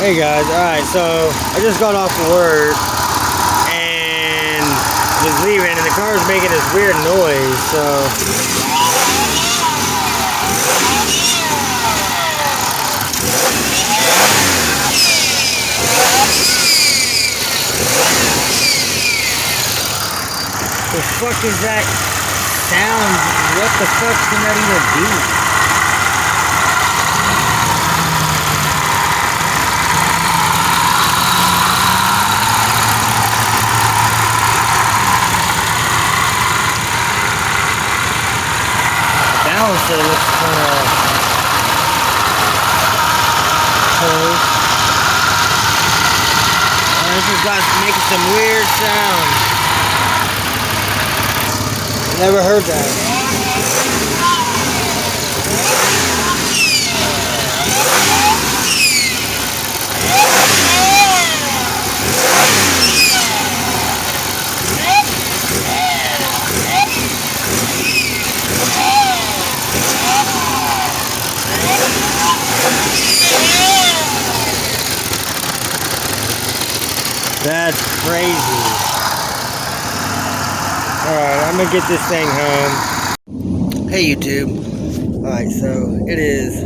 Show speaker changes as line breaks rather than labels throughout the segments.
Hey guys, alright, so I just got off of work and was leaving and the car was making this weird noise, so the fuck is that sound? What the fuck can that even be? So it looks kind of cold. This has got making some weird sounds. Never heard that. That's crazy. Alright, I'm gonna get this thing home. Hey YouTube. Alright, so it is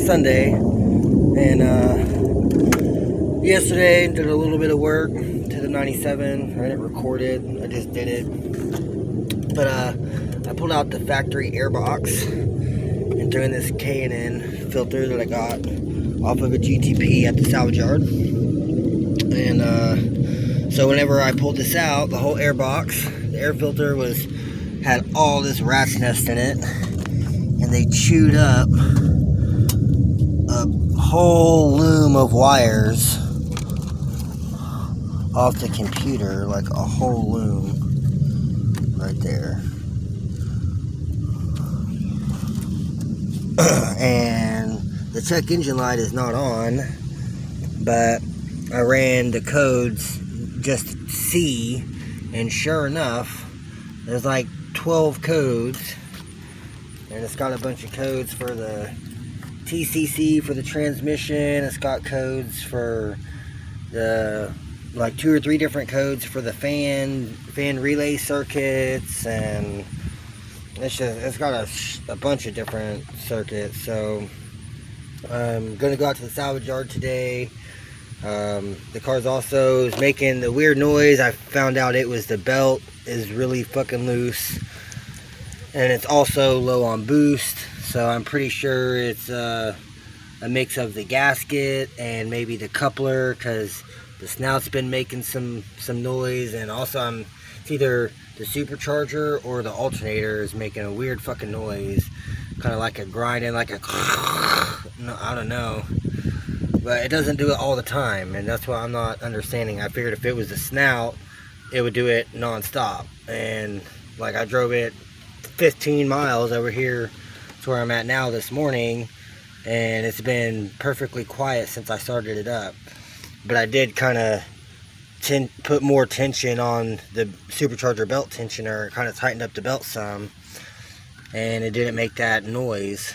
Sunday and yesterday did a little bit of work to the 97. I didn't record it, I just did it. But I pulled out the factory air box and threw in this K&N filter that I got off of a GTP at the salvage yard. And so whenever I pulled this out, the whole air box, the air filter had all this rat's nest in it, and they chewed up a whole loom of wires off the computer, like a whole loom right there. And the check engine light is not on, but I ran the codes just to see, and sure enough, there's like 12 codes, and it's got a bunch of codes for the TCC for the transmission. It's got codes for the like 2 or 3 different codes for the fan relay circuits, and it's got a bunch of different circuits. So I'm gonna go out to the salvage yard today. The car's also is making the weird noise. I found out it was the belt is really fucking loose, and it's also low on boost, so I'm pretty sure it's a mix of the gasket and maybe the coupler, because the snout's been making some noise, and also it's either the supercharger or the alternator is making a weird fucking noise, kind of like a grinding, like a no, I don't know. But it doesn't do it all the time, and that's what I'm not understanding. I figured if it was the snout, it would do it non-stop. And like I drove it 15 miles over here to where I'm at now this morning, and it's been perfectly quiet since I started it up. But I did kind of put more tension on the supercharger belt tensioner, kind of tightened up the belt some, and it didn't make that noise.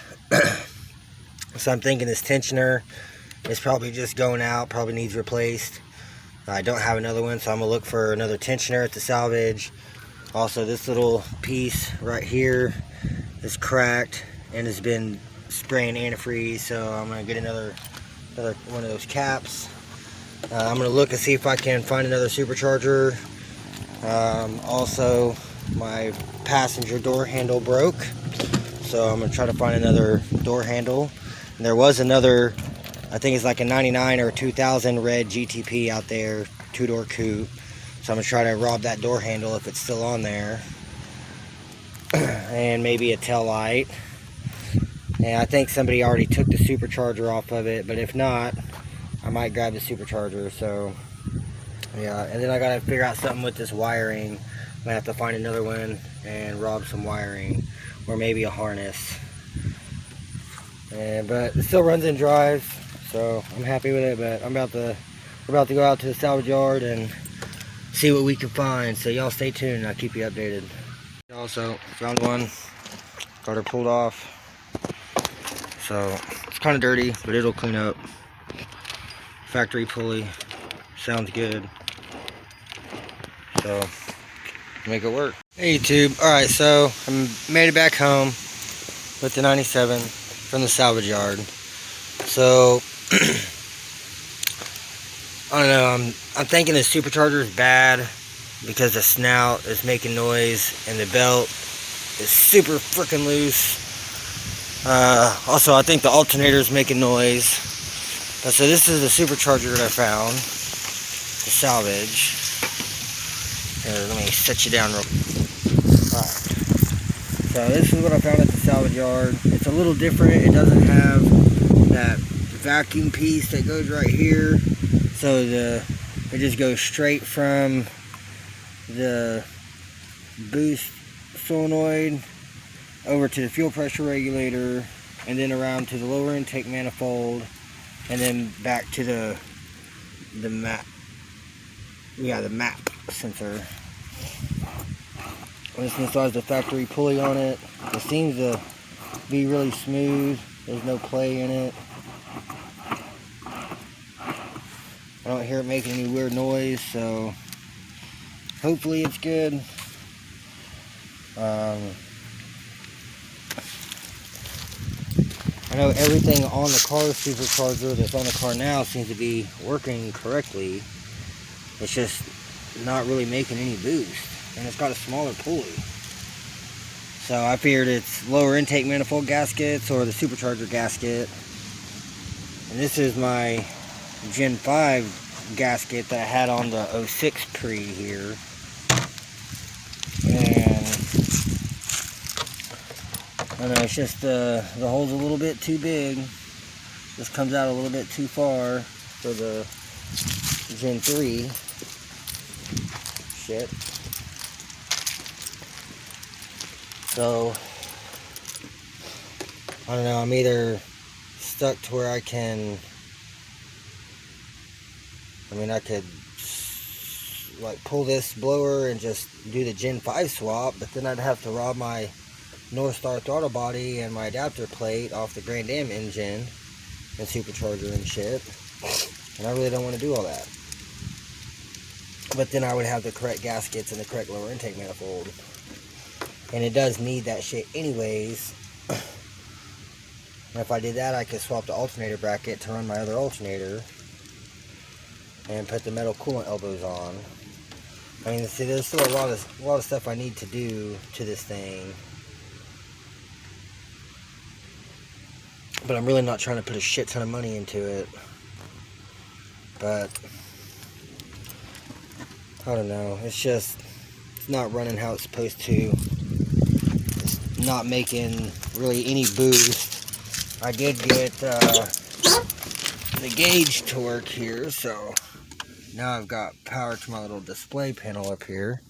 So I'm thinking this tensioner, it's probably just going out, probably needs replaced. I don't have another one, so I'm gonna look for another tensioner at the salvage. Also, this little piece right here is cracked and has been spraying antifreeze, so I'm gonna get another one of those caps. I'm gonna look and see if I can find another supercharger. Also, my passenger door handle broke, so I'm gonna try to find another door handle. And there was another, I think it's like a 99 or 2000 red GTP out there, 2-door coupe. So I'm going to try to rob that door handle if it's still on there. And maybe a tail light. And I think somebody already took the supercharger off of it, but if not, I might grab the supercharger. So yeah, and then I got to figure out something with this wiring. I'm going to have to find another one and rob some wiring, or maybe a harness. But it still runs and drives, so I'm happy with it. But we're about to go out to the salvage yard and see what we can find. So y'all stay tuned and I'll keep you updated. Also found one, got her pulled off. So it's kind of dirty, but it'll clean up. factory pulley. Sounds good. So, make it work. Hey YouTube. Alright, so I made it back home with the 97 from the salvage yard. So, I don't know, I'm thinking the supercharger is bad because the snout is making noise and the belt is super freaking loose. Also, I think the alternator is making noise. So this is the supercharger that I found, the salvage. Here, let me set you down real quick. Alright. So this is what I found at the salvage yard. It's a little different. It doesn't have that vacuum piece that goes right here. So it just goes straight from the boost solenoid over to the fuel pressure regulator, and then around to the lower intake manifold, and then back to the map. Yeah, the map sensor. This one still has the factory pulley on it. It seems to be really smooth. There's no play in it. I don't hear it making any weird noise, so hopefully it's good. I know everything on the car supercharger that's on the car now seems to be working correctly. It's just not really making any boost, and it's got a smaller pulley. So I figured it's lower intake manifold gaskets or the supercharger gasket. And this is my Gen 5 gasket that I had on the 06 Prix here. And I don't know, it's just the hole's a little bit too big. This comes out a little bit too far for the Gen 3. Shit. So, I don't know, I'm either stuck to where I could like pull this blower and just do the Gen 5 swap, but then I'd have to rob my North Star throttle body and my adapter plate off the Grand Am engine and supercharger and shit, and I really don't want to do all that. But then I would have the correct gaskets and the correct lower intake manifold, and it does need that shit anyways. And if I did that, I could swap the alternator bracket to run my other alternator and put the metal coolant elbows on. I mean, see, there's still a lot of stuff I need to do to this thing, but I'm really not trying to put a shit ton of money into it. But I don't know, it's not running how it's supposed to. It's not making really any boost. I did get the gauge to work here, so now I've got power to my little display panel up here.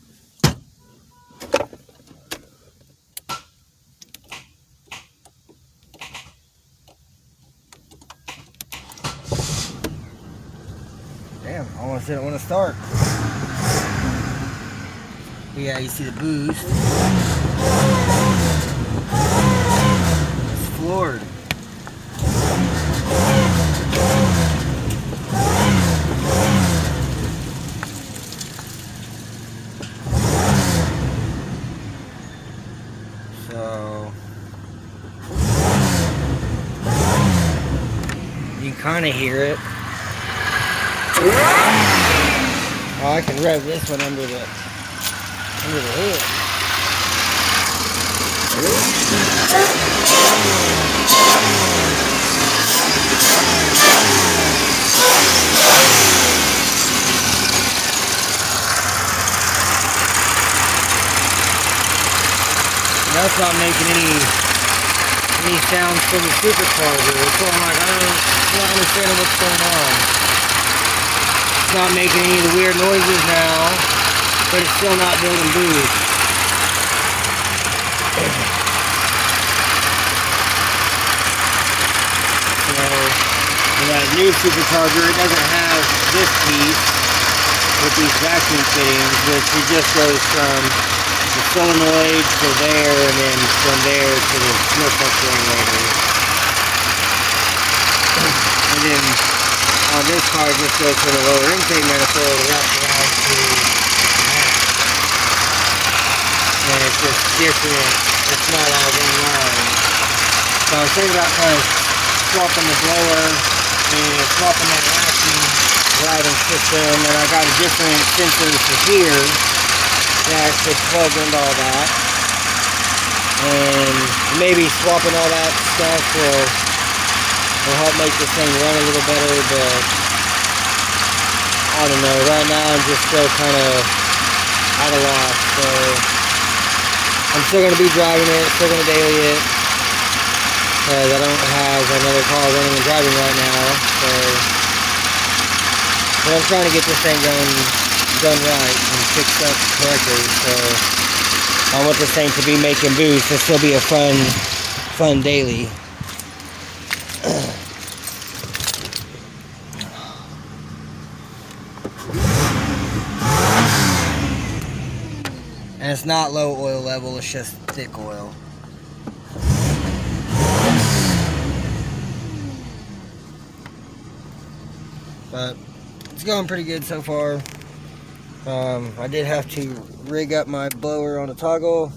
Damn, I almost didn't want to start. But yeah, you see the boost. It's floored. So you can kind of hear it. Oh, I can rev this one under the hood. That's not making any sounds from the supercharger. So I'm like, I'm not understanding what's going on. It's not making any of the weird noises now, but it's still not building boost. So, in that new supercharger, it doesn't have this piece with these vacuum fittings, which it just goes from the solenoid to there, and then from there to the fuel pressure regulator. And then on this car, it just goes from the lower intake manifold wrapped around to that. And it's just different. It's not all one line. So I was thinking about kind of swapping the blower and swapping that lighting system, and I got a different sensor for here that should plug into all that. And maybe swapping all that stuff will help make this thing run a little better, but I don't know. Right now I'm just still kind of at a loss, so I'm still going to be driving it, still going to daily it, because I don't have another car running and driving right now, so but I'm trying to get this thing done right and fixed up correctly, so I want this thing to be making boost and still be a fun daily. And it's not low oil level, it's just thick oil. But it's going pretty good so far. I did have to rig up my blower on a toggle.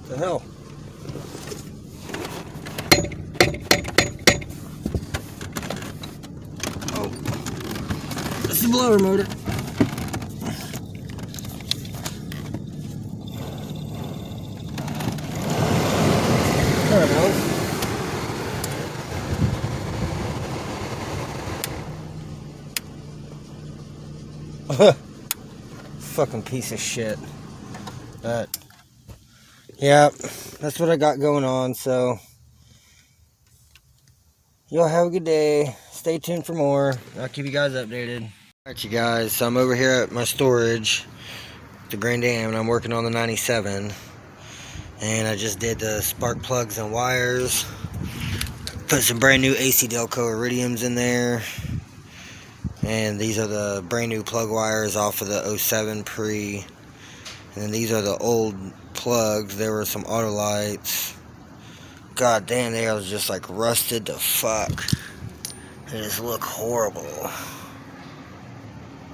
The hell. Oh, it's the blower motor. There it goes. Fucking piece of shit. But yeah, that's what I got going on. So y'all have a good day. Stay tuned for more. I'll keep you guys updated. Alright, you guys, so I'm over here at my storage, the Grand Am, and I'm working on the 97. And I just did the spark plugs and wires. Put some brand new AC Delco Iridiums in there. And these are the brand new plug wires off of the 07 Prix. And then these are the old plugs. There were some auto lights. God damn, they are just like rusted to fuck. They just look horrible.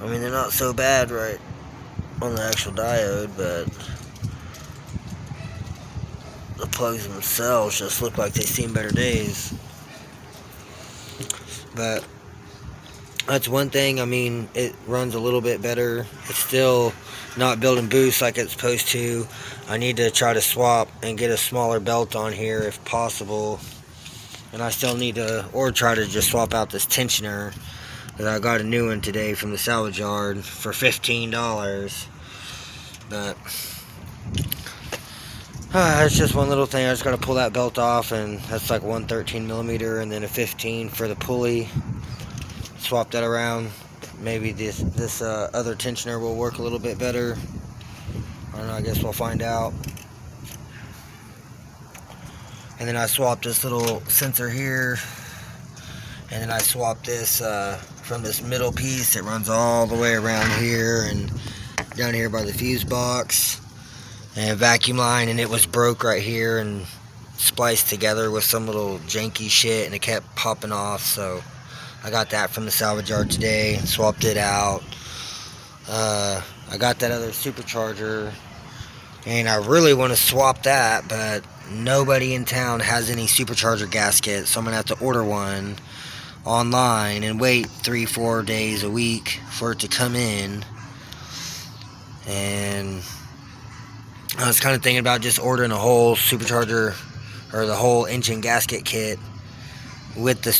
I mean, they're not so bad right on the actual diode, but the plugs themselves just look like they've seen better days. But that's one thing. I mean, it runs a little bit better. It's still not building boost like it's supposed to. I need to try to swap and get a smaller belt on here if possible. And I still need to, or try to just swap out this tensioner. That I got a new one today from the salvage yard for $15. But it's just one little thing. I just got to pull that belt off, and that's like 113mm and then a 15 for the pulley. Swap that around. Maybe this other tensioner will work a little bit better. I don't know, I guess we'll find out. And then I swapped this little sensor here, and then I swapped this from this middle piece that runs all the way around here and down here by the fuse box, and a vacuum line, and it was broke right here and spliced together with some little janky shit, and it kept popping off. So I got that from the salvage yard today and swapped it out. I got that other supercharger, and I really want to swap that, but nobody in town has any supercharger gaskets, so I'm gonna have to order one online and wait 3-4 days a week for it to come in. And I was kind of thinking about just ordering a whole supercharger, or the whole engine gasket kit with the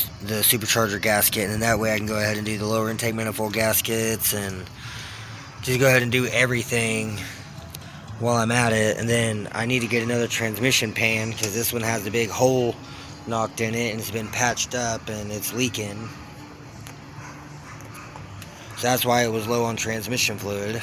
supercharger gasket, and then that way I can go ahead and do the lower intake manifold gaskets and just go ahead and do everything while I'm at it. And then I need to get another transmission pan, because this one has a big hole knocked in it and it's been patched up and it's leaking. So that's why it was low on transmission fluid.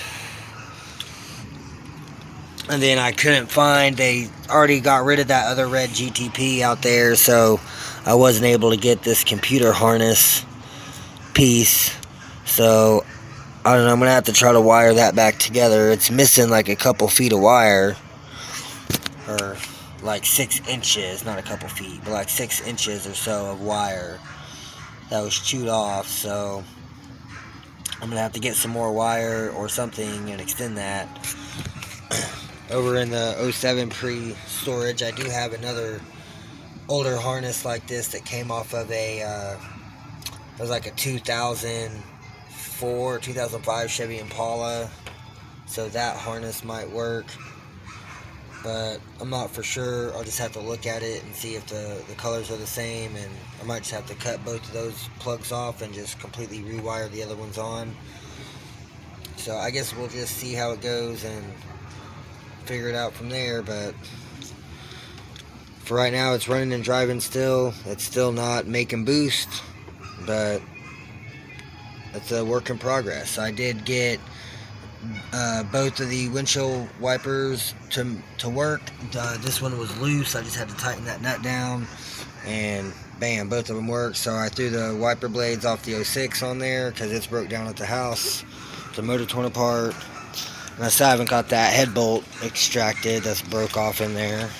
And then I couldn't find, they already got rid of that other red GTP out there, so I wasn't able to get this computer harness piece. So I don't know, I'm gonna have to try to wire that back together. It's missing like a couple feet of wire, or like 6 inches, not a couple feet, but like 6 inches or so of wire. that was chewed off, so I'm gonna have to get some more wire or something and extend that. Over in the 07 Prix storage, I do have another older harness like this that came off of a it was like a 2004 2005 Chevy Impala, so that harness might work, but I'm not for sure. I'll just have to look at it and see if the colors are the same, and I might just have to cut both of those plugs off and just completely rewire the other ones on. So I guess we'll just see how it goes and figure it out from there. But for right now, it's running and driving still. It's still not making boost, but it's a work in progress. I did get both of the windshield wipers to work. This one was loose. I just had to tighten that nut down, and bam, both of them work. So I threw the wiper blades off the 06 on there because it's broke down at the house. The motor torn apart, and I still haven't got that head bolt extracted that's broke off in there.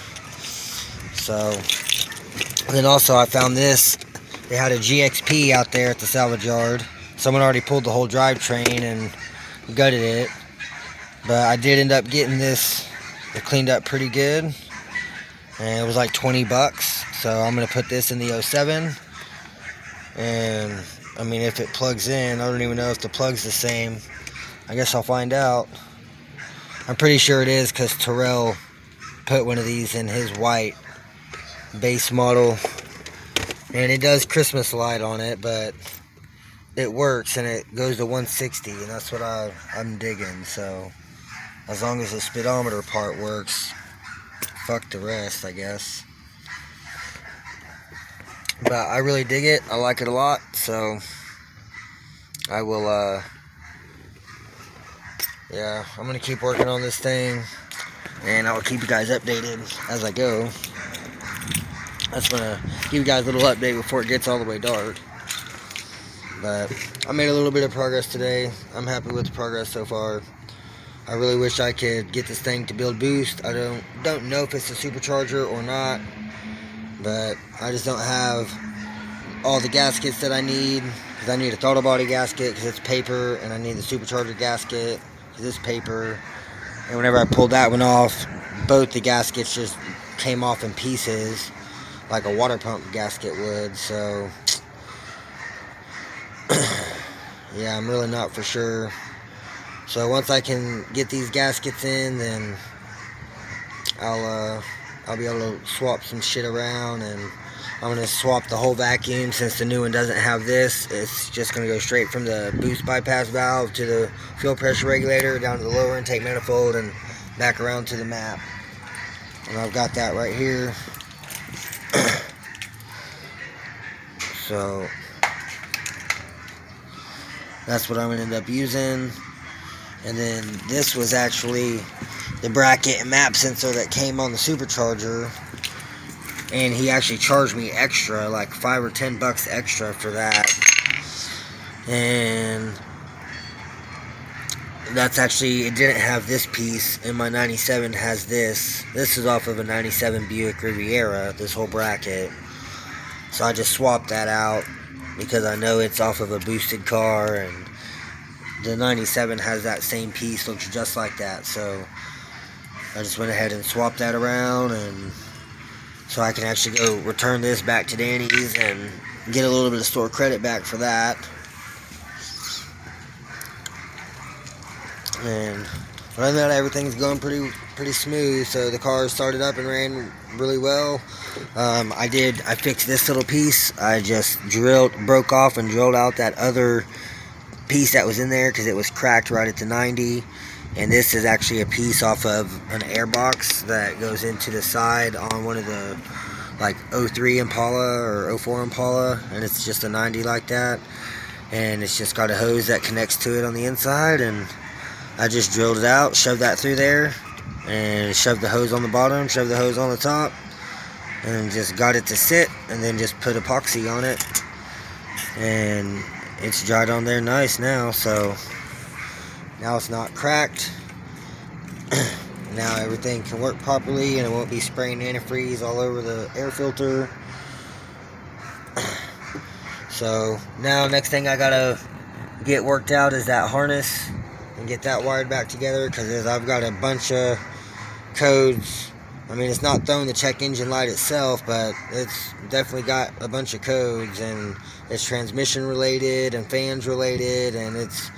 So, and then also I found this. They had a GXP out there at the salvage yard. Someone already pulled the whole drivetrain and gutted it, but I did end up getting this cleaned up pretty good, and it was like 20 bucks. So I'm gonna put this in the 07, and I mean, if it plugs in, I don't even know if the plug's the same. I guess I'll find out. I'm pretty sure it is, because Terrell put one of these in his white base model, and it does Christmas light on it, but it works, and it goes to 160, and that's what I'm digging. So as long as the speedometer part works, fuck the rest, I guess. But I really dig it. I like it a lot, so I will yeah, I'm gonna keep working on this thing, and I'll keep you guys updated as I go. That's gonna give you guys a little update before it gets all the way dark. But I made a little bit of progress today. I'm happy with the progress so far. I really wish I could get this thing to build boost. I don't know if it's a supercharger or not, but I just don't have all the gaskets that I need, because I need a throttle body gasket because it's paper, and I need the supercharger gasket because it's paper. And whenever I pulled that one off, both the gaskets just came off in pieces like a water pump gasket would. So yeah, I'm really not for sure. So once I can get these gaskets in, then I'll be able to swap some shit around, and I'm going to swap the whole vacuum. Since the new one doesn't have this, it's just going to go straight from the boost bypass valve to the fuel pressure regulator, down to the lower intake manifold, and back around to the map. And I've got that right here. So that's what I'm going to end up using. And then this was actually the bracket and map sensor that came on the supercharger, and he actually charged me extra, like $5 or $10 extra for that. And that's actually, it didn't have this piece, and my 97 has this. This is off of a 97 Buick Riviera, this whole bracket. So I just swapped that out because I know it's off of a boosted car, and the 97 has that same piece, looks just like that. So I just went ahead and swapped that around, and so I can actually go return this back to Danny's and get a little bit of store credit back for that. And other than that, everything's going pretty smooth. So the car started up and ran really well. I fixed this little piece. I just broke off and drilled out that other piece that was in there because it was cracked right at the 90. And this is actually a piece off of an airbox that goes into the side on one of the like 03 Impala or 04 Impala, and it's just a 90 like that, and it's just got a hose that connects to it on the inside, and I just drilled it out, shoved that through there, and shoved the hose on the bottom, shoved the hose on the top, and just got it to sit, and then just put epoxy on it, and it's dried on there nice now. So now it's not cracked. Now everything can work properly, and it won't be spraying antifreeze all over the air filter. So now next thing I gotta get worked out is that harness and get that wired back together, because I've got a bunch of codes. I mean, it's not throwing the check engine light itself, but it's definitely got a bunch of codes, and it's transmission related and fans related, and it's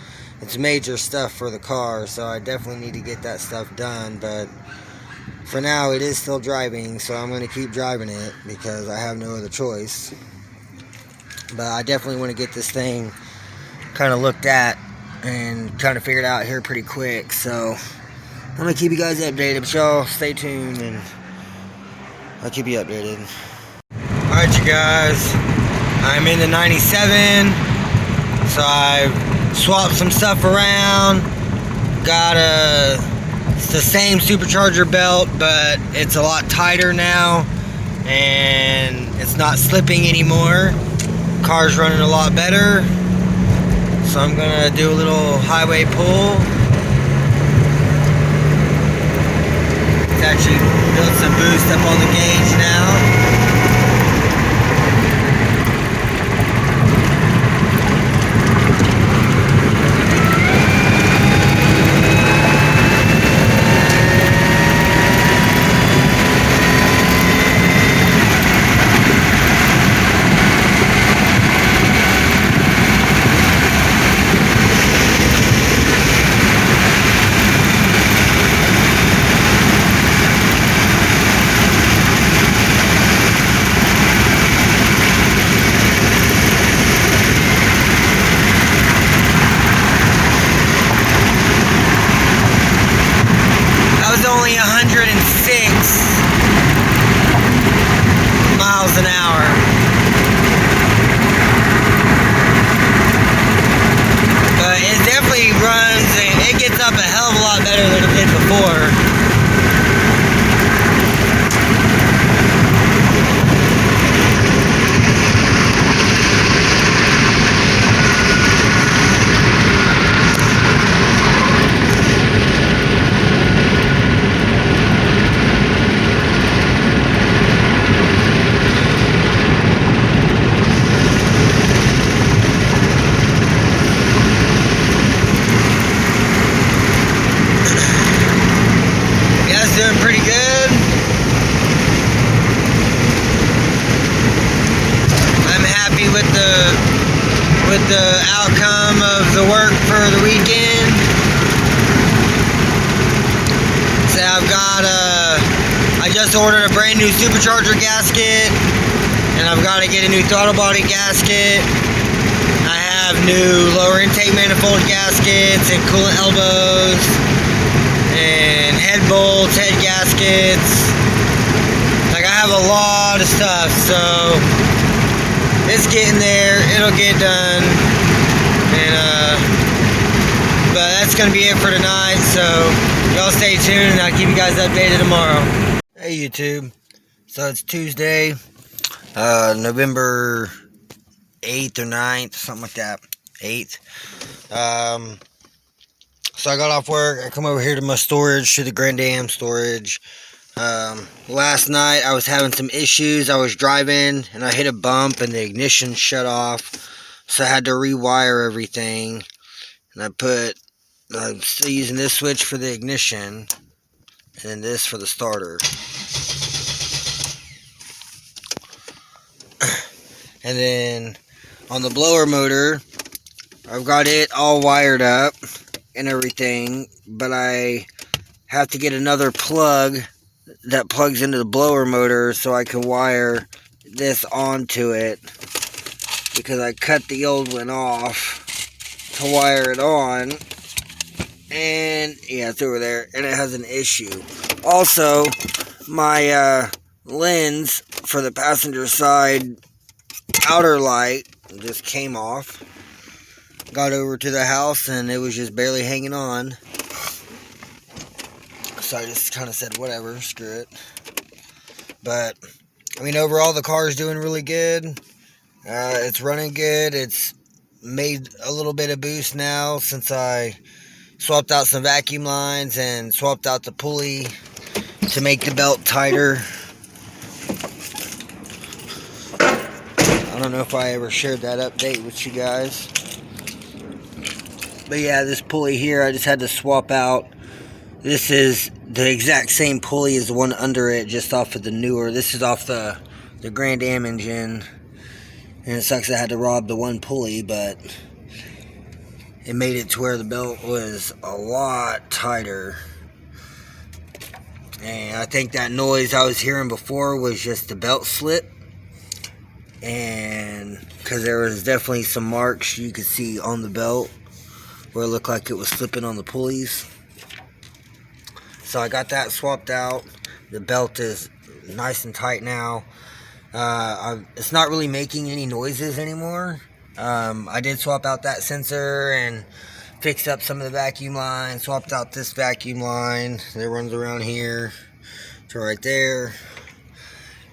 major stuff for the car. So I definitely need to get that stuff done. But for now, it is still driving, so I'm going to keep driving it because I have no other choice. But I definitely want to get this thing kind of looked at and kind of figured out here pretty quick. So I'm going to keep you guys updated, but y'all stay tuned and I'll keep you updated. Alright, you guys, I'm in the 97, so I've swapped some stuff around. Got it's the same supercharger belt, but it's a lot tighter now, and it's not slipping anymore. Car's running a lot better, so I'm gonna do a little highway pull. It's actually built some boost up on the gauge now. Only 106 miles an hour. But it definitely runs, and it gets up a hell of a lot better than it did before. Doing pretty good. I'm happy with the outcome of the work for the weekend. So I just ordered a brand new supercharger gasket, and I've got to get a new throttle body gasket. I have new lower intake manifold gaskets and coolant elbows, and head bolts, head gaskets. Like, I have a lot of stuff, so it's getting there. It'll get done. And but that's gonna be it for tonight, so y'all stay tuned and I'll keep you guys updated tomorrow. Hey YouTube, so it's Tuesday, November 8th or 9th, something like that. 8th. So I got off work, I come over here to my storage, to the Grand Am storage. Last night I was having some issues. I was driving and I hit a bump and the ignition shut off. So I had to rewire everything. And I'm still using this switch for the ignition, and then this for the starter. And then on the blower motor, I've got it all wired up and everything, but I have to get another plug that plugs into the blower motor so I can wire this onto it, because I cut the old one off to wire it on, and yeah, it's over there, and it has an issue. Also, my lens for the passenger side outer light just came off. Got over to the house and it was just barely hanging on. So I just kind of said, whatever, screw it. But, I mean, overall the car is doing really good. It's running good. It's made a little bit of boost now since I swapped out some vacuum lines and swapped out the pulley to make the belt tighter. I don't know if I ever shared that update with you guys. But yeah, this pulley here, I just had to swap out. This is the exact same pulley as the one under it, just off of the newer. This is off the Grand Am engine. And it sucks I had to rob the one pulley, but it made it to where the belt was a lot tighter. And I think that noise I was hearing before was just the belt slip. And because there was definitely some marks you could see on the belt where it looked like it was slipping on the pulleys. So I got that swapped out. The belt is nice and tight now. It's not really making any noises anymore. I did swap out that sensor and fixed up some of the vacuum lines, swapped out this vacuum line that runs around here to right there.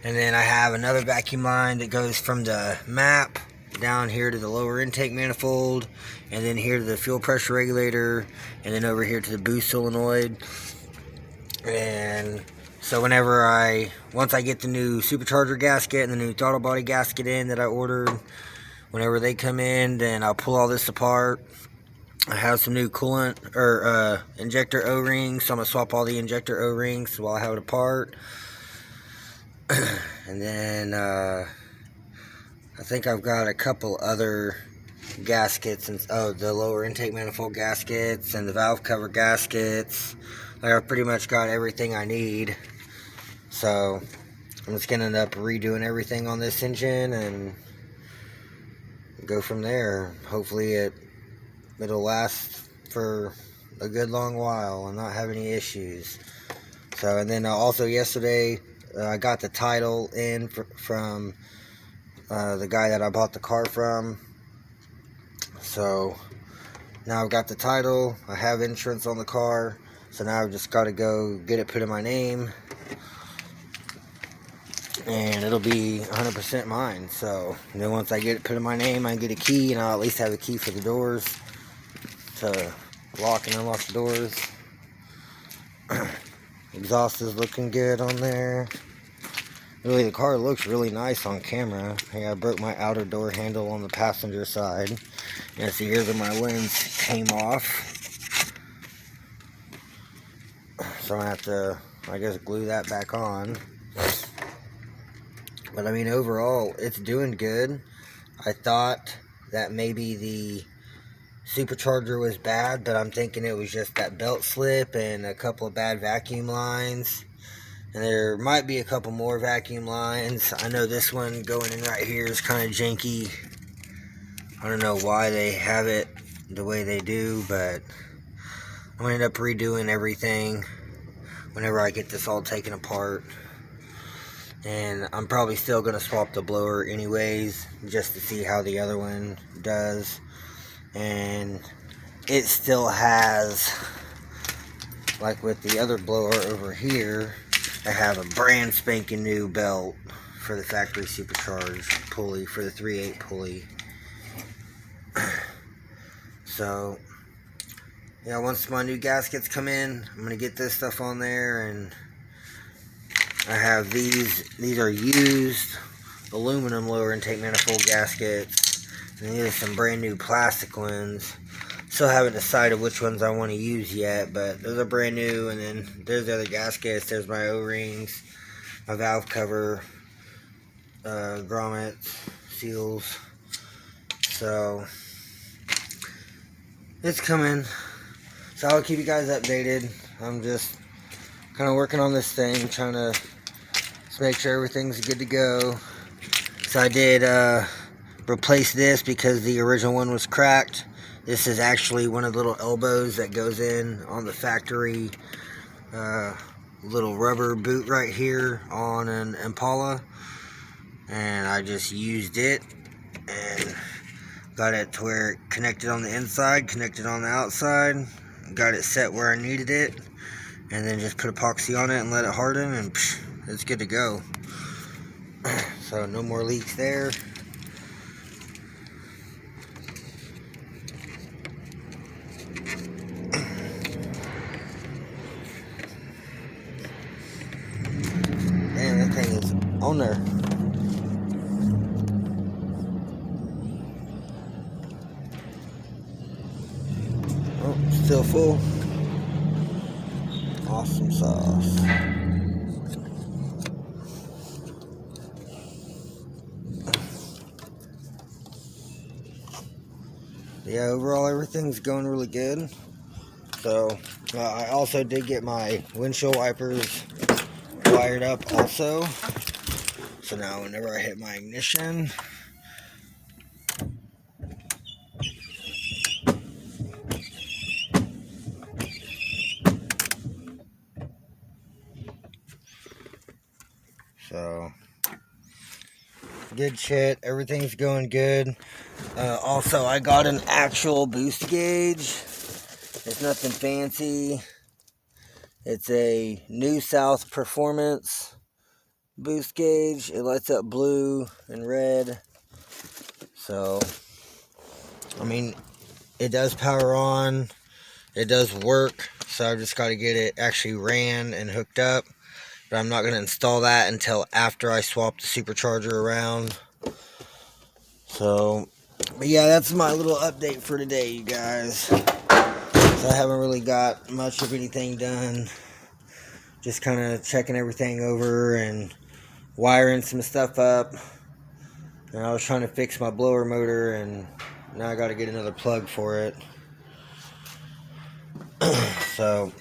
And then I have another vacuum line that goes from the map down here to the lower intake manifold, and then here to the fuel pressure regulator, and then over here to the boost solenoid. And so once I get the new supercharger gasket and the new throttle body gasket in that I ordered, whenever they come in, then I'll pull all this apart. I have some new coolant or injector O-rings, so I'm gonna swap all the injector O-rings while I have it apart. And then I think I've got a couple other gaskets, and the lower intake manifold gaskets and the valve cover gaskets. Like, I've pretty much got everything I need. So I'm just gonna end up redoing everything on this engine and go from there. Hopefully it'll last for a good long while and not have any issues. So, and then also yesterday I got the title in from the guy that I bought the car from. So now I've got the title, I have insurance on the car, so now I've just got to go get it put in my name, and it'll be 100% mine. So, and then once I get it put in my name, I can get a key, and I'll at least have a key for the doors to lock and unlock the doors. Exhaust is looking good on there. Really, the car looks really nice on camera. Hey, I broke my outer door handle on the passenger side. And see, here's where my lens came off. So I'm gonna have to, I guess, glue that back on. But I mean, overall, it's doing good. I thought that maybe the supercharger was bad, but I'm thinking it was just that belt slip and a couple of bad vacuum lines. And there might be a couple more vacuum lines. I know this one going in right here is kind of janky. I don't know why they have it the way they do, but I'm going to end up redoing everything whenever I get this all taken apart. And I'm probably still going to swap the blower anyways, just to see how the other one does. And it still has, like with the other blower over here, I have a brand spanking new belt for the factory supercharged pulley, for the 3/8 pulley. So, yeah, once my new gaskets come in, I'm going to get this stuff on there. And I have these are used aluminum lower intake manifold gaskets, and these are some brand new plastic ones. Still haven't decided which ones I want to use yet, but those are brand new. And then there's the other gaskets. There's my O-rings, my valve cover, grommets, seals. So it's coming. So I'll keep you guys updated. I'm just kind of working on this thing, trying to just make sure everything's good to go. So I did replace this because the original one was cracked. This is actually one of the little elbows that goes in on the factory little rubber boot right here on an Impala. And I just used it and got it to where it connected on the inside, connected on the outside, got it set where I needed it, and then just put epoxy on it and let it harden, and psh, it's good to go. So no more leaks there. Man, that thing is on there. Still full. Awesome sauce. Yeah, overall everything's going really good. So I also did get my windshield wipers wired up also. So now whenever I hit my ignition, so good shit, everything's going good. Also, I got an actual boost gauge. It's nothing fancy. It's a New South Performance boost gauge. It lights up blue and red. So, I mean, it does power on. It does work. So I've just got to get it actually ran and hooked up. But I'm not going to install that until after I swap the supercharger around. So, but yeah, that's my little update for today, you guys. So I haven't really got much of anything done. Just kind of checking everything over and wiring some stuff up. And I was trying to fix my blower motor, and now I got to get another plug for it. So,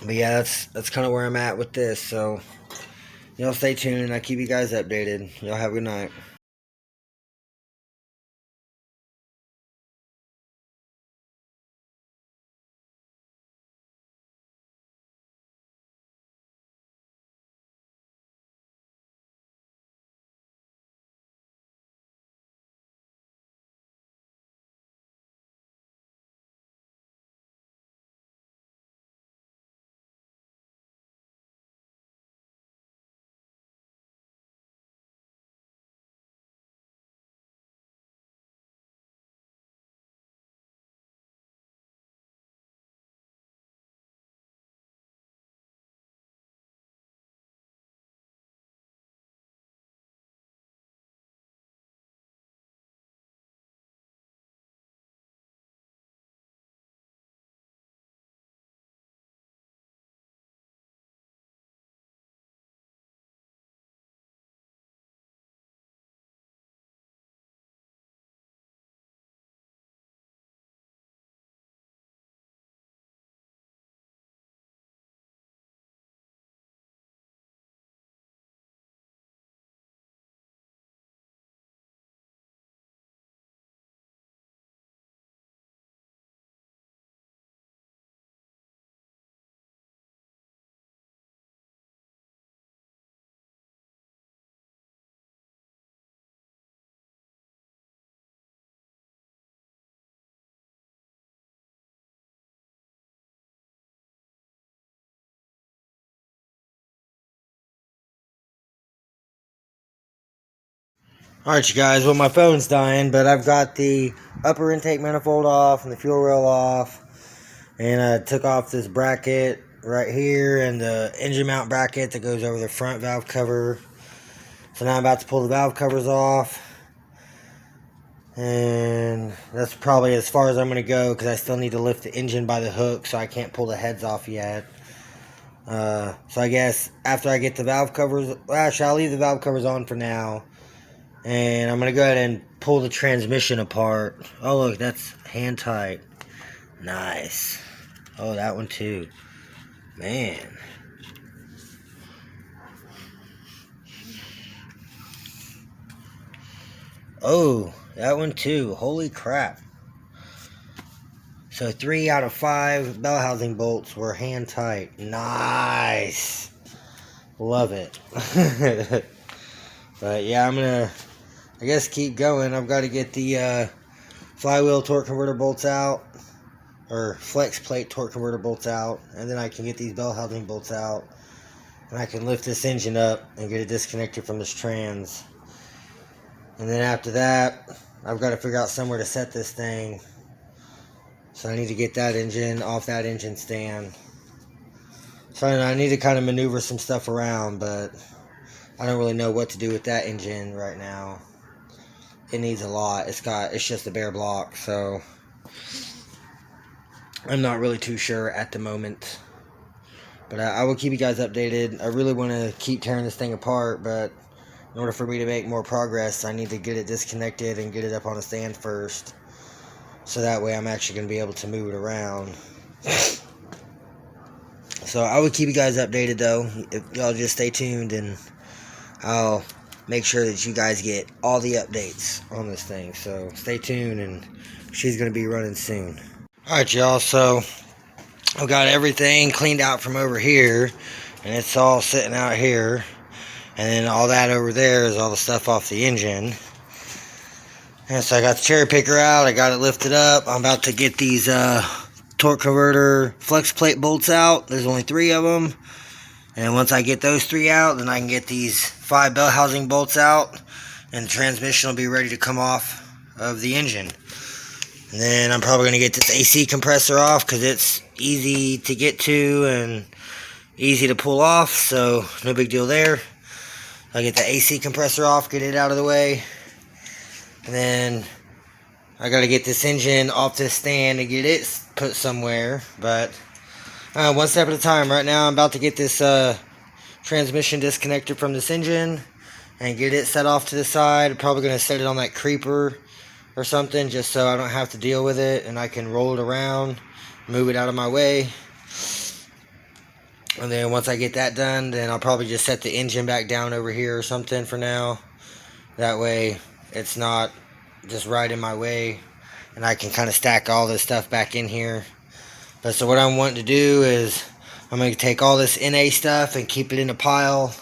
but yeah, that's kind of where I'm at with this. So, y'all stay tuned, and I'll keep you guys updated. Y'all have a good night. Alright, you guys, well, my phone's dying, but I've got the upper intake manifold off and the fuel rail off. And I took off this bracket right here and the engine mount bracket that goes over the front valve cover. So now I'm about to pull the valve covers off. And that's probably as far as I'm going to go, because I still need to lift the engine by the hook, so I can't pull the heads off yet. So I guess after I get the valve covers, well, actually I'll leave the valve covers on for now. And I'm going to go ahead and pull the transmission apart. Oh look, that's hand tight. Nice. Oh, that one too. Man. Oh, that one too. Holy crap. So 3 out of 5 bell housing bolts were hand tight. Nice. Love it. But yeah, I'm going to, I guess, keep going. I've got to get the flywheel torque converter bolts out. Or flex plate torque converter bolts out. And then I can get these bell housing bolts out. And I can lift this engine up and get it disconnected from this trans. And then after that, I've got to figure out somewhere to set this thing. So I need to get that engine off that engine stand. So I need to kind of maneuver some stuff around, but I don't really know what to do with that engine right now. It needs a lot. It's just a bare block, so I'm not really too sure at the moment. But I will keep you guys updated. I really want to keep tearing this thing apart, but in order for me to make more progress, I need to get it disconnected and get it up on a stand first. So that way I'm actually going to be able to move it around. So I will keep you guys updated though. If y'all just stay tuned, and I'll make sure that you guys get all the updates on this thing. So stay tuned, and she's going to be running soon. Alright y'all, so I've got everything cleaned out from over here, and it's all sitting out here. And then all that over there is all the stuff off the engine. And so I got the cherry picker out, I got it lifted up. I'm about to get these torque converter flex plate bolts out. There's only 3 of them. And once I get those 3 out, then I can get these 5 bell housing bolts out, and the transmission will be ready to come off of the engine. And then I'm probably going to get this AC compressor off, because it's easy to get to and easy to pull off, so no big deal there. I'll get the AC compressor off, get it out of the way. And then I got to get this engine off this stand and get it put somewhere. But one step at a time. Right now I'm about to get this transmission disconnected from this engine and get it set off to the side. I'm probably going to set it on that creeper or something, just so I don't have to deal with it, and I can roll it around, move it out of my way. And then once I get that done, then I'll probably just set the engine back down over here or something for now. That way it's not just right in my way, and I can kind of stack all this stuff back in here. But so what I'm wanting to do is I'm going to take all this NA stuff and keep it in a pile.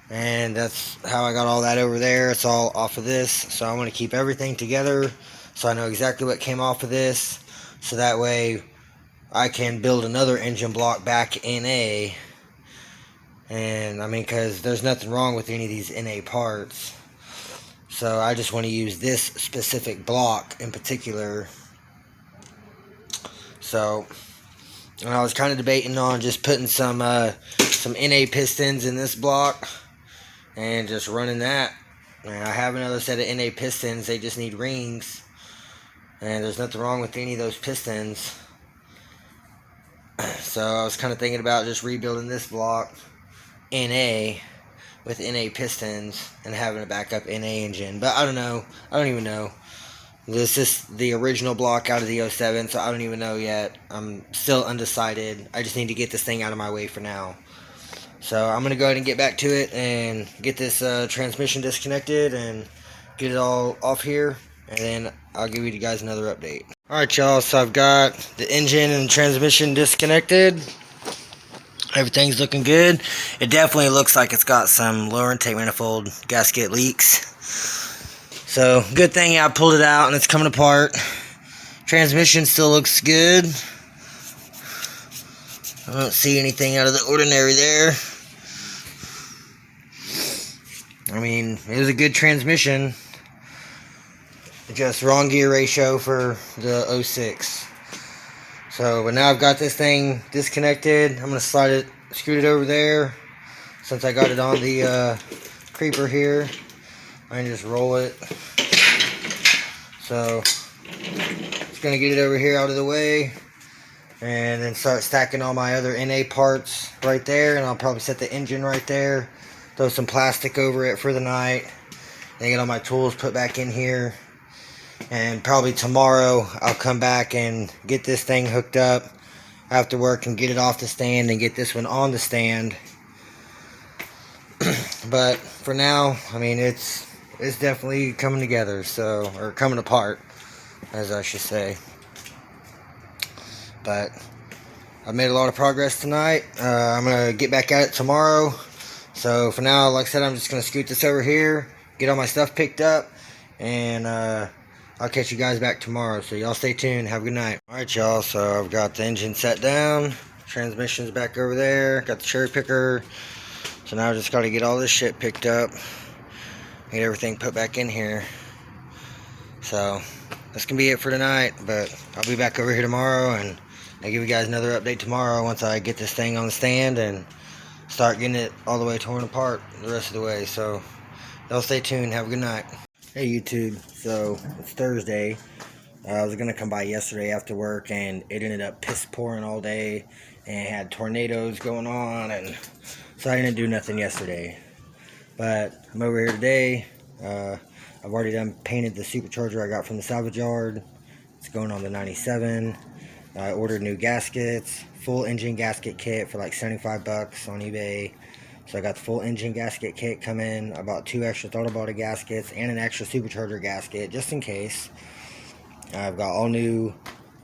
And that's how I got all that over there. It's all off of this. So I want to keep everything together so I know exactly what came off of this. So that way I can build another engine block back NA. And I mean, because there's nothing wrong with any of these NA parts. So I just want to use this specific block in particular. So, and I was kind of debating on just putting some NA pistons in this block and just running that. And I have another set of NA pistons. They just need rings, and there's nothing wrong with any of those pistons. So I was kind of thinking about just rebuilding this block NA with NA pistons and having a backup NA engine. But I don't know. I don't even know. This is the original block out of the 07, so I don't even know yet. I'm still undecided. I just need to get this thing out of my way for now. So I'm going to go ahead and get back to it and get this transmission disconnected and get it all off here. And then I'll give you guys another update. Alright y'all, so I've got the engine and transmission disconnected. Everything's looking good. It definitely looks like it's got some lower intake manifold gasket leaks. So, good thing I pulled it out and it's coming apart. Transmission still looks good. I don't see anything out of the ordinary there. I mean, it was a good transmission. Just wrong gear ratio for the 06. So, but now I've got this thing disconnected. I'm going to slide it, scoot it over there. Since I got it on the creeper here, I can just roll it. So, just going to get it over here out of the way. And then start stacking all my other NA parts right there. And I'll probably set the engine right there. Throw some plastic over it for the night. Then get all my tools put back in here. And probably tomorrow I'll come back and get this thing hooked up after work and get it off the stand and get this one on the stand. But for now, I mean, it's definitely coming together, so, or coming apart, as I should say. But I made a lot of progress tonight. I'm going to get back at it tomorrow. So for now, like I said, I'm just going to scoot this over here, get all my stuff picked up, and I'll catch you guys back tomorrow. So y'all stay tuned. Have a good night. Alright y'all, so I've got the engine set down. Transmission's back over there. Got the cherry picker. So now I just got to get all this shit picked up. Get everything put back in here. So that's going to be it for tonight. But I'll be back over here tomorrow, and I'll give you guys another update tomorrow once I get this thing on the stand and start getting it all the way torn apart the rest of the way. So y'all stay tuned. Have a good night. Hey YouTube, so it's Thursday. I was gonna come by yesterday after work, and it ended up piss pouring all day, and had tornadoes going on, and so I didn't do nothing yesterday. But I'm over here today. I've already done painted the supercharger I got from the salvage yard. It's going on the 97. I ordered new gaskets, full engine gasket kit for like 75 bucks on eBay. So I got the full engine gasket kit come in. I bought 2 extra throttle body gaskets and an extra supercharger gasket just in case. I've got all new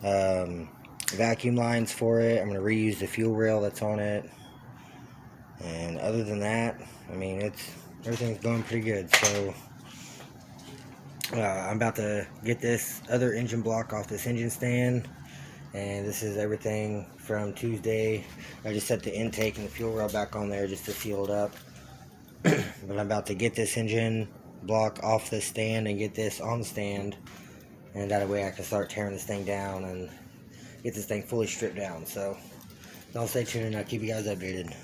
vacuum lines for it. I'm going to reuse the fuel rail that's on it. And other than that, I mean, everything's going pretty good. So I'm about to get this other engine block off this engine stand. And this is everything from Tuesday. I just set the intake and the fuel rail back on there just to seal it up. But I'm about to get this engine block off the stand and get this on the stand. And that way I can start tearing this thing down and get this thing fully stripped down. So don't stay tuned and I'll keep you guys updated.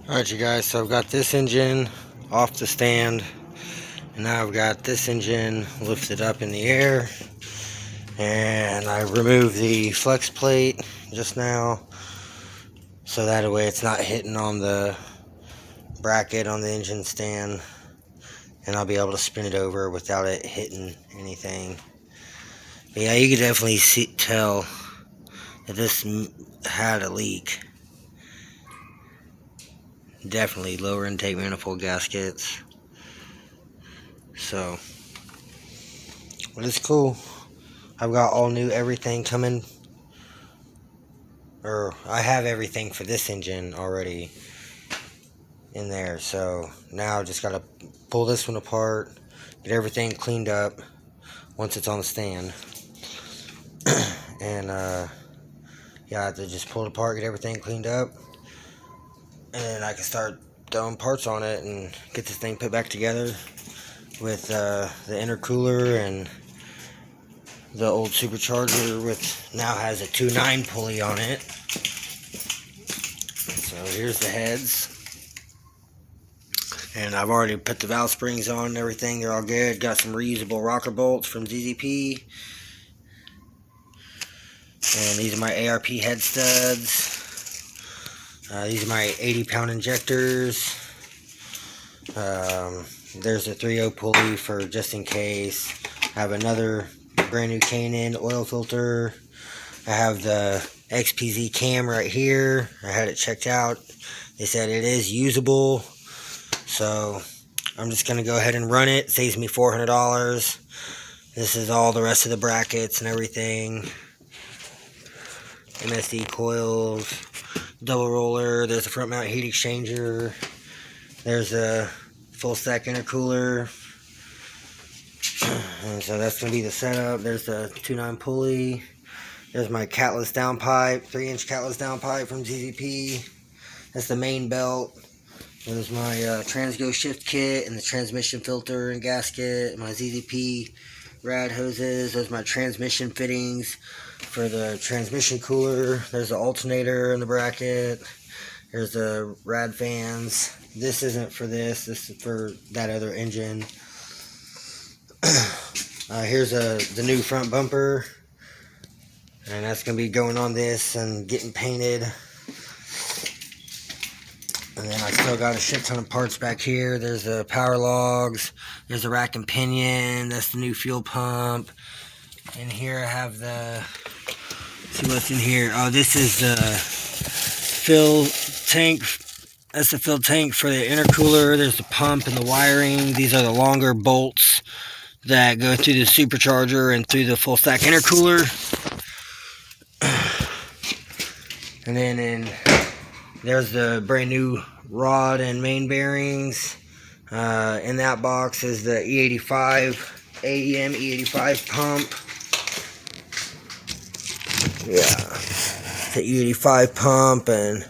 Alright you guys, so I've got this engine off the stand. And now I've got this engine lifted up in the air. And I removed the flex plate just now. So that way it's not hitting on the bracket on the engine stand. And I'll be able to spin it over without it hitting anything. But yeah, you can definitely tell that this had a leak. Definitely lower intake manifold gaskets. So, but it's cool. I've got all new everything coming. Or I have everything for this engine already in there. So now I just gotta pull this one apart, get everything cleaned up once it's on the stand. And yeah, I have to just pull it apart, get everything cleaned up, and I can start throwing parts on it and get this thing put back together with the intercooler and the old supercharger, which now has a 2.9 pulley on it. So here's the heads. And I've already put the valve springs on and everything. They're all good. Got some reusable rocker bolts from GTP. And these are my ARP head studs. These are my 80-pound injectors. There's a 3.0 pulley for just in case. I have another brand new K&N oil filter. I have the XPZ cam right here. I had it checked out. They said it is usable. So I'm just going to go ahead and run it. Saves me $400. This is all the rest of the brackets and everything. MSD coils, double roller. There's a front mount heat exchanger. There's a full stack intercooler. And so that's going to be the setup. There's the 2.9 pulley. There's my catless downpipe, 3-inch catless downpipe from GTP. That's the main belt. There's my transgo shift kit and the transmission filter and gasket. My ZZP rad hoses. There's my transmission fittings for the transmission cooler. There's the alternator in the bracket. There's the rad fans. This isn't for this. This is for that other engine. Here's the new front bumper. And that's going to be going on this and getting painted. And then I still got a shit ton of parts back here. There's the power logs. There's the rack and pinion. That's the new fuel pump. And here I have the... See what's in here. Oh, this is the fill tank. That's the fill tank for the intercooler. There's the pump and the wiring. These are the longer bolts that go through the supercharger and through the full stack intercooler. And then there's the brand new rod and main bearings. In that box is the E85 AEM E85 pump. Yeah, it's the E85 pump, and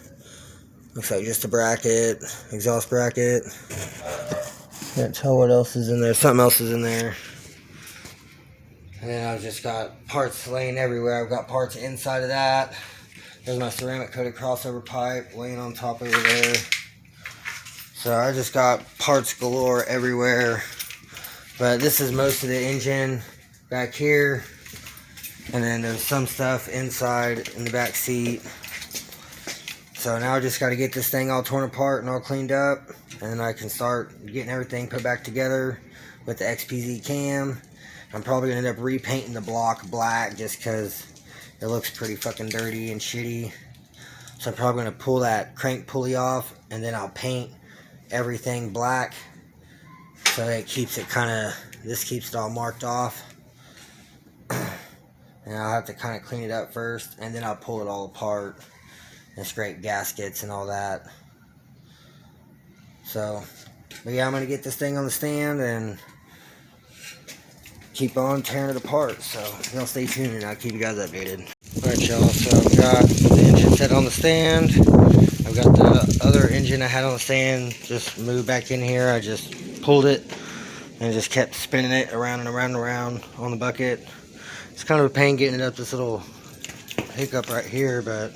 looks like just a bracket, exhaust bracket. Can't tell what else is in there. Something else is in there. And then I've just got parts laying everywhere. I've got parts inside of that. There's my ceramic coated crossover pipe laying on top over there. So I just got parts galore everywhere. But this is most of the engine back here. And then there's some stuff inside in the back seat. So now I just got to get this thing all torn apart and all cleaned up. And then I can start getting everything put back together with the XPZ cam. I'm probably going to end up repainting the block black just because it looks pretty fucking dirty and shitty. So I'm probably going to pull that crank pulley off, and then I'll paint everything black. So it keeps it kind of, this keeps it all marked off. And I'll have to kind of clean it up first, and then I'll pull it all apart and scrape gaskets and all that. So, but yeah, I'm going to get this thing on the stand and keep on tearing it apart. So y'all stay tuned and I'll keep you guys updated. Alright y'all, so I've got the engine set on the stand. I've got the other engine I had on the stand just moved back in here. I just pulled it and just kept spinning it around and around and around on the bucket. It's kind of a pain getting it up this little hiccup right here, but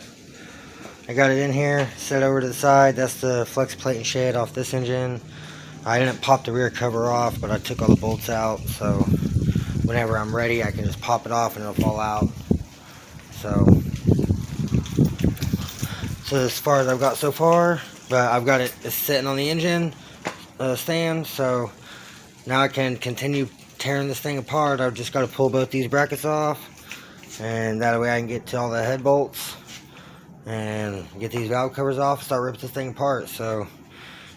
I got it in here, set over to the side. That's the flex plate and shed off this engine. I didn't pop the rear cover off, but I took all the bolts out, so whenever I'm ready I can just pop it off and it'll fall out. So as far as I've got so far, but I've got it sitting on the engine stand, so now I can continue tearing this thing apart. I've just got to pull both these brackets off, and that way I can get to all the head bolts and get these valve covers off and start ripping this thing apart. So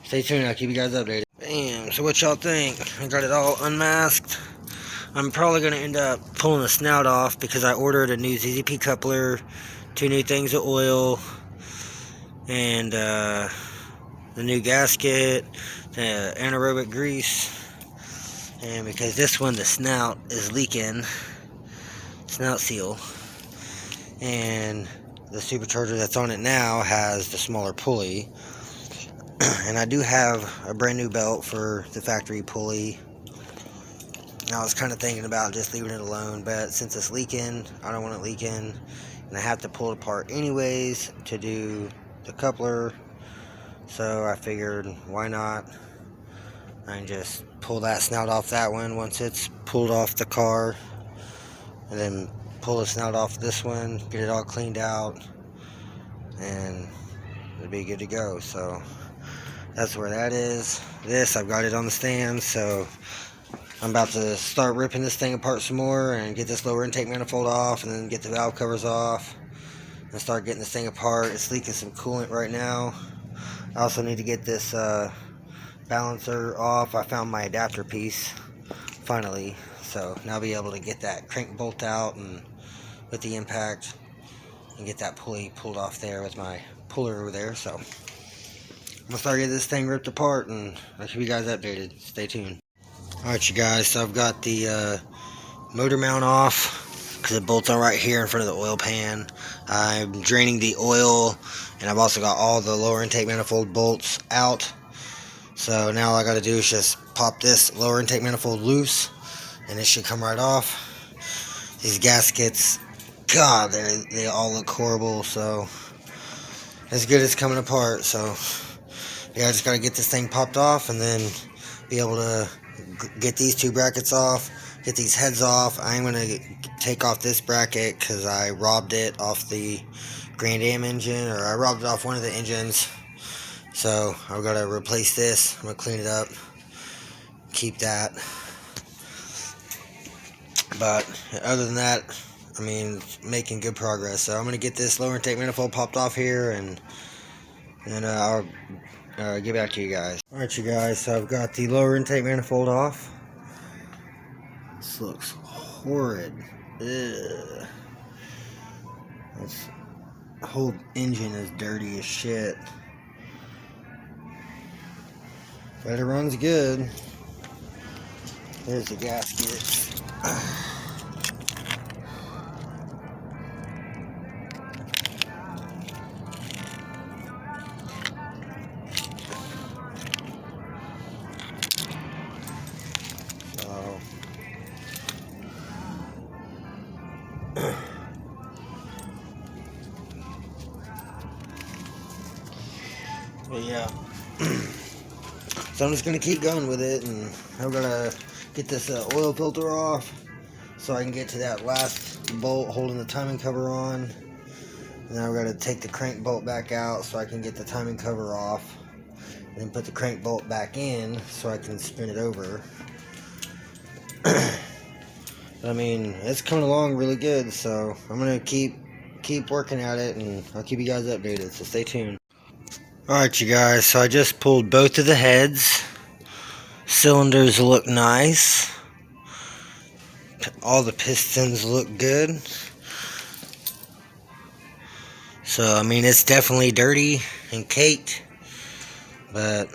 stay tuned, I'll keep you guys updated. Bam, so what y'all think? I got it all unmasked. I'm probably going to end up pulling the snout off because I ordered a new ZZP coupler, 2 new things of oil, and the new gasket, the anaerobic grease, and because this one, the snout is leaking, snout seal, and the supercharger that's on it now has the smaller pulley. And I do have a brand new belt for the factory pulley. I was kind of thinking about just leaving it alone, but since it's leaking, I don't want it leaking, and I have to pull it apart anyways to do the coupler. So I figured, why not? I can just pull that snout off that one once it's pulled off the car, and then pull the snout off this one, get it all cleaned out, and it'll be good to go. So that's where that is. This, I've got it on the stand, so I'm about to start ripping this thing apart some more and get this lower intake manifold off, and then get the valve covers off and start getting this thing apart. It's leaking some coolant right now. I also need to get this balancer off. I found my adapter piece finally, so now I'll be able to get that crank bolt out and with the impact and get that pulley pulled off there with my puller over there. So I'm gonna start getting this thing ripped apart, and I'll keep you guys updated. Stay tuned. Alright you guys, so I've got the motor mount off because it bolts on right here in front of the oil pan. I'm draining the oil, and I've also got all the lower intake manifold bolts out. So now all I got to do is just pop this lower intake manifold loose, and it should come right off. These gaskets, God, they all look horrible, so it's good as coming apart. So yeah, I just got to get this thing popped off and then be able to get these 2 brackets off, get these heads off. I'm going to take off this bracket because I robbed it off the Grand Am engine, or I robbed it off one of the engines. So I've got to replace this. I'm going to clean it up, keep that. But other than that, I mean, making good progress. So I'm going to get this lower intake manifold popped off here, and then I'll get back to you guys. Alright you guys, so I've got the lower intake manifold off. This looks horrid. Ugh. The whole engine is dirty as shit. But it runs good. There's the gasket. But yeah, so I'm just going to keep going with it, and I'm going to get this oil filter off so I can get to that last the bolt holding the timing cover on. And now we're going to take the crank bolt back out so I can get the timing cover off. And then put the crank bolt back in so I can spin it over. I mean, it's coming along really good, so I'm going to keep working at it, and I'll keep you guys updated, so stay tuned. Alright, you guys, so I just pulled both of the heads. Cylinders look nice. All the pistons look good. So, I mean, it's definitely dirty and caked, but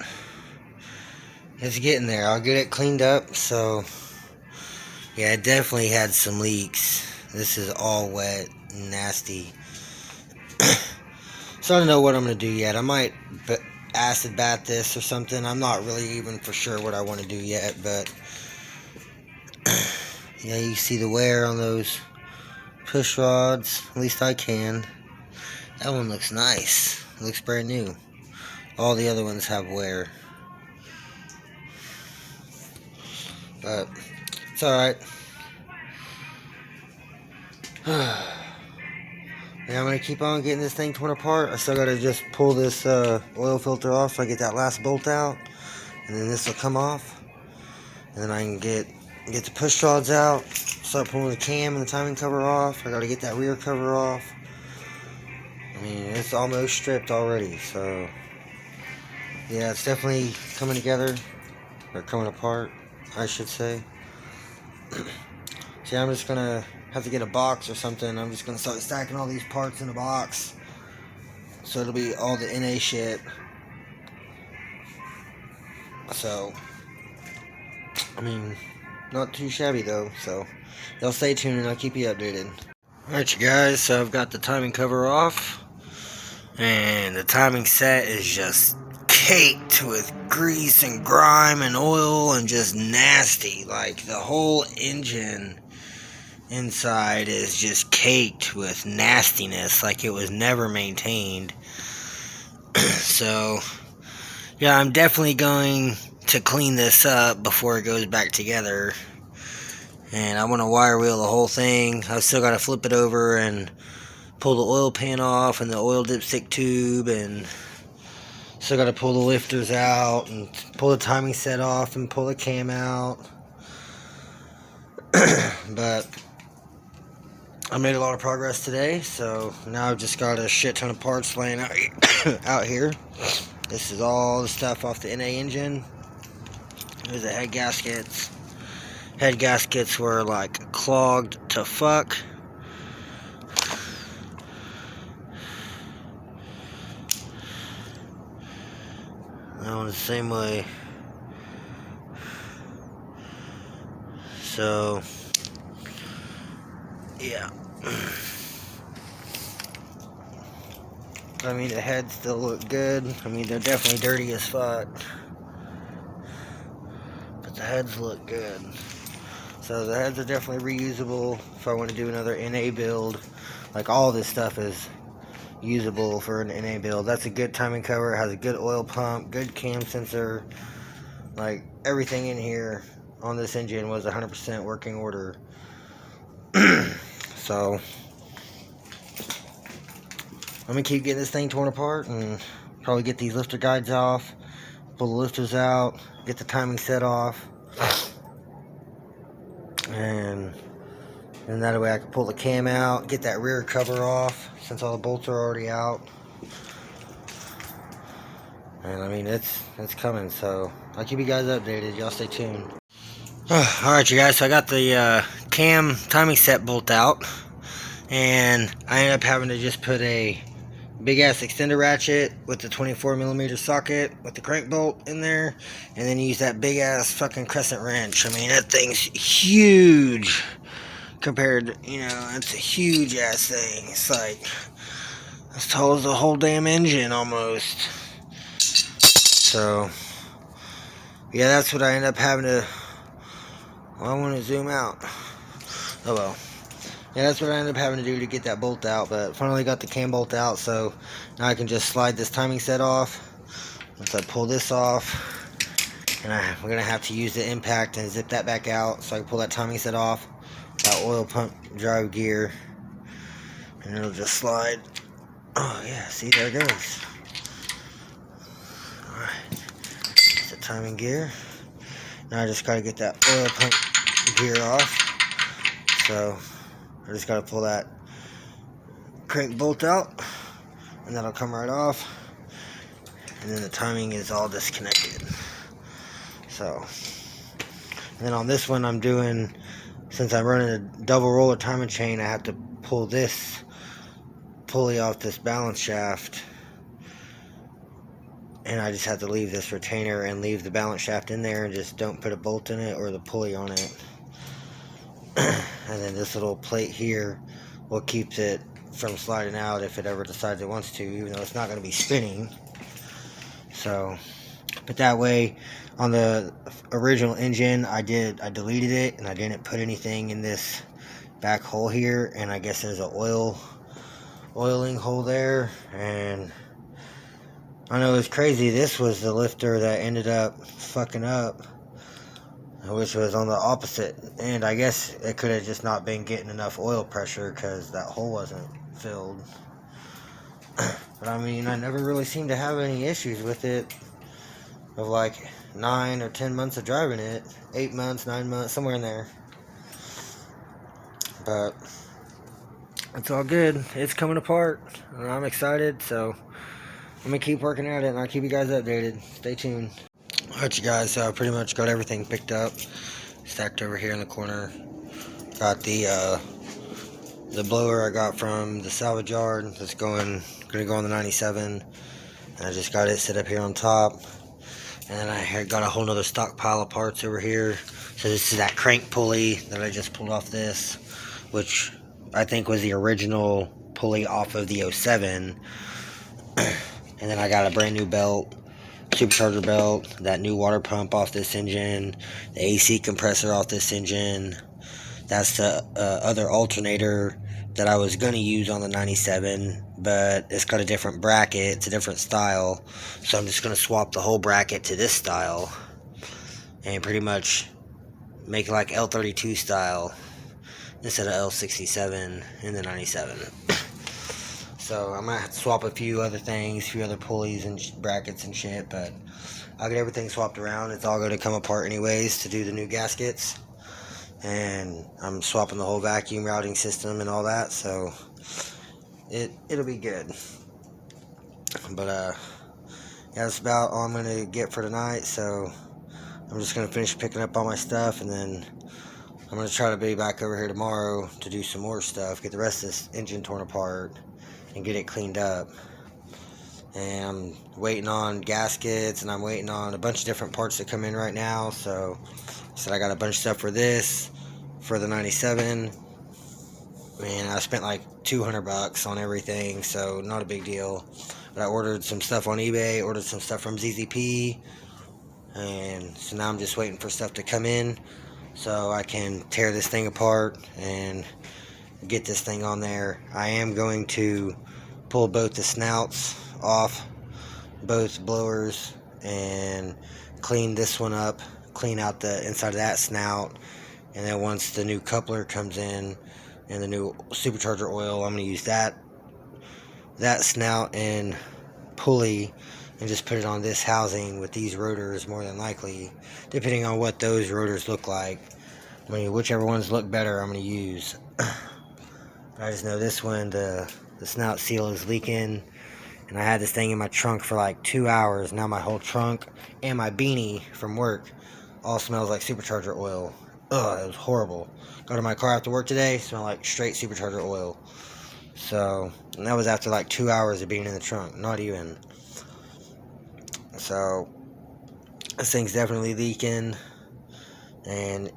it's getting there. I'll get it cleaned up. So, yeah, it definitely had some leaks. This is all wet and nasty. So I don't know what I'm going to do yet. I might acid bath this or something. I'm not really even for sure what I want to do yet, but yeah, you see the wear on those push rods. At least I can. That one looks nice. It looks brand new. All the other ones have wear. But it's alright. Yeah, I'm going to keep on getting this thing torn apart. I still got to just pull this oil filter off so I get that last bolt out. And then this will come off. And then I can get the push rods out. Start pulling the cam and the timing cover off. I got to get that rear cover off. I mean, it's almost stripped already. So, yeah, it's definitely coming together. Or coming apart, I should say. See, I'm just going to have to get a box or something. I'm just going to start stacking all these parts in a box. So it'll be all the NA shit. So, I mean, not too shabby though. So, y'all stay tuned and I'll keep you updated. Alright, you guys, so I've got the timing cover off. And the timing set is just caked with grease and grime and oil and just nasty. Like, the whole engine inside is just caked with nastiness, like it was never maintained. So, yeah, I'm definitely going to clean this up before it goes back together. And I want to wire wheel the whole thing. I've still got to flip it over and pull the oil pan off and the oil dipstick tube, and still got to pull the lifters out and pull the timing set off and pull the cam out. But I made a lot of progress today, so now I've just got a shit ton of parts laying out here. This is all the stuff off the NA engine. There's the head gaskets. Head gaskets were like clogged to fuck. That one's the same way. So, yeah. I mean, the heads still look good. I mean, they're definitely dirty as fuck. But the heads look good. So the heads are definitely reusable if I want to do another NA build. Like, all this stuff is usable for an NA build. That's a good timing cover. It has a good oil pump, good cam sensor. Like, everything in here on this engine was 100% working order. So, I'm going to keep getting this thing torn apart and probably get these lifter guides off, pull the lifters out, get the timing set off, and that way I can pull the cam out, get that rear cover off since all the bolts are already out. And I mean, it's coming, so I'll keep you guys updated. Y'all stay tuned. Alright, you guys, so I got the cam timing set bolt out, and I ended up having to just put a big ass extender ratchet with the 24mm socket with the crank bolt in there, and then use that big ass fucking crescent wrench. I mean, that thing's huge compared to, you know, it's a huge ass thing. It's like as tall as the whole damn engine almost. So, yeah, that's what I ended up having to. Well, I want to zoom out. Oh well. Yeah, that's what I ended up having to do to get that bolt out, but finally got the cam bolt out, so now I can just slide this timing set off. Once I pull this off, and we're going to have to use the impact and zip that back out so I can pull that timing set off, that oil pump drive gear, and it'll just slide. Oh yeah, see, there it goes. Alright, it's the timing gear. Now I just gotta get that oil pump gear off. So I just gotta pull that crank bolt out, and that'll come right off. And then the timing is all disconnected. So, and then on this one I'm doing, since I'm running a double roller timing chain, I have to pull this pulley off this balance shaft, and I just have to leave this retainer and leave the balance shaft in there, and just don't put a bolt in it or the pulley on it. And then this little plate here will keep it from sliding out if it ever decides it wants to, even though it's not going to be spinning. So, but that way, on the original engine, I deleted it, and I didn't put anything in this back hole here, and I guess there's an oiling hole there. And I know it's crazy, this was the lifter that ended up fucking up, which was on the opposite end. I guess it could have just not been getting enough oil pressure because that hole wasn't filled. But I mean, I never really seemed to have any issues with it, of like 9 or 10 months of driving it. 8 months, 9 months, somewhere in there. But it's all good. It's coming apart, and I'm excited, so I'm gonna keep working at it, and I'll keep you guys updated. Stay tuned. Alright, you guys, pretty much got everything picked up, stacked over here in the corner. Got the blower I got from the salvage yard. That's gonna go on the 97, and I just got it set up here on top. And then I had got a whole nother stockpile of parts over here. So this is that crank pulley that I just pulled off this, which I think was the original pulley off of the 07. And then I got a brand new belt, supercharger belt, that new water pump off this engine, the AC compressor off this engine. That's the other alternator that I was going to use on the 97, but it's got a different bracket. It's a different style, so I'm just going to swap the whole bracket to this style and pretty much make it like L32 style instead of L67 in the 97. So I might have to swap a few other things, a few other pulleys and brackets and shit, but I'll get everything swapped around. It's all going to come apart anyways to do the new gaskets. And I'm swapping the whole vacuum routing system and all that, so it'll be good. But yeah, that's about all I'm gonna get for tonight. So I'm just gonna finish picking up all my stuff, and then I'm gonna try to be back over here tomorrow to do some more stuff, get the rest of this engine torn apart and get it cleaned up. And I'm waiting on gaskets, and I'm waiting on a bunch of different parts to come in right now. So I got a bunch of stuff for this, for the 97, and I spent like $200 on everything, so not a big deal. But I ordered some stuff on eBay, ordered some stuff from ZZP, and so now I'm just waiting for stuff to come in so I can tear this thing apart and get this thing on there. I am going to pull both the snouts off, both blowers, and clean this one up, clean out the inside of that snout, and then once the new coupler comes in and the new supercharger oil, I'm going to use that snout and pulley and just put it on this housing with these rotors, more than likely, depending on what those rotors look like. I mean, whichever ones look better, I'm going to use. I just know this one, the snout seal is leaking, and I had this thing in my trunk for like 2 hours. Now my whole trunk and my beanie from work all smells like supercharger oil. Ugh, it was horrible. Got in my car after work today, smelled like straight supercharger oil. So, and that was after like 2 hours of being in the trunk, not even. So, this thing's definitely leaking, and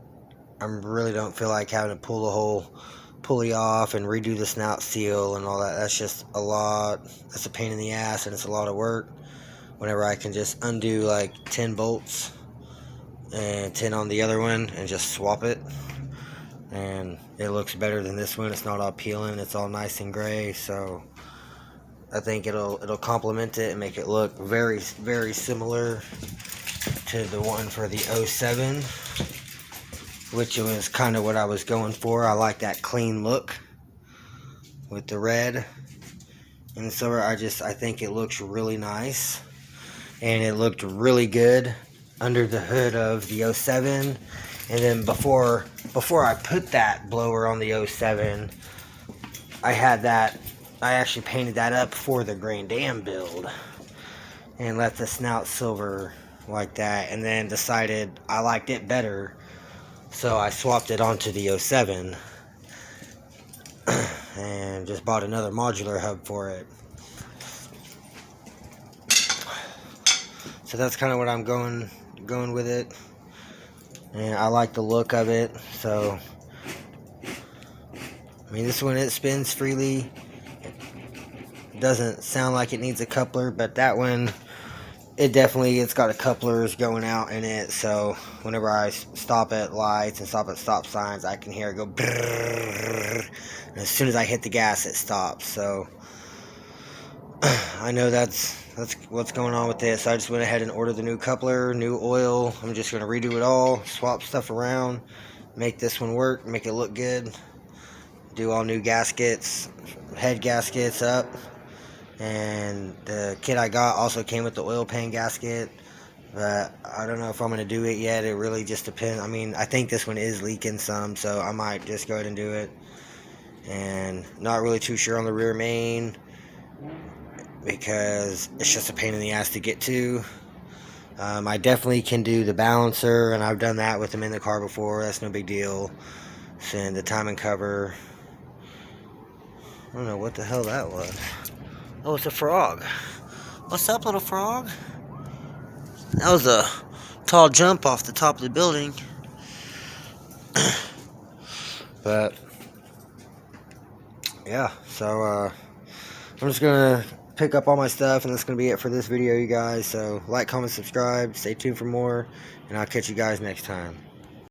I really don't feel like having to pull the whole pulley off and redo the snout seal and all that. That's just a lot. That's a pain in the ass, and it's a lot of work. Whenever I can just undo like 10 bolts and 10 on the other one and just swap it, and it looks better than this one. It's not all peeling, it's all nice and gray, so I think it'll complement it and make it look very, very similar to the one for the 07. which was kind of what I was going for. I like that clean look with the red and the silver. I think it looks really nice, and it looked really good under the hood of the 07. And then before I put that blower on the 07, I actually painted that up for the Grand Dam build and left the snout silver like that, and then decided I liked it better, so I swapped it onto the 07 and just bought another modular hub for it. So that's kind of what I'm going with it, and I like the look of it. So I mean, this one, it spins freely. It doesn't sound like it needs a coupler, but that one, it's got a couplers going out in it, so whenever I stop at lights and stop at stop signs, I can hear it go brrrr, and as soon as I hit the gas, it stops. So I know that's what's going on with this. So I just went ahead and ordered the new coupler, new oil. I'm just going to redo it all, swap stuff around, make this one work, make it look good, do all new gaskets, head gaskets up. And the kit I got also came with the oil pan gasket, but I don't know if I'm going to do it yet. It really just depends. I mean, I think this one is leaking some, so I might just go ahead and do it. And not really too sure on the rear main, because it's just a pain in the ass to get to. I definitely can do the balancer, and I've done that with them in the car before. That's no big deal. Send the timing cover. I don't know what the hell that was. Oh, it's a frog. What's up, little frog? That was a tall jump off the top of the building. But yeah, so I'm just gonna pick up all my stuff, and that's gonna be it for this video, you guys. So like, comment, subscribe, stay tuned for more, and I'll catch you guys next time.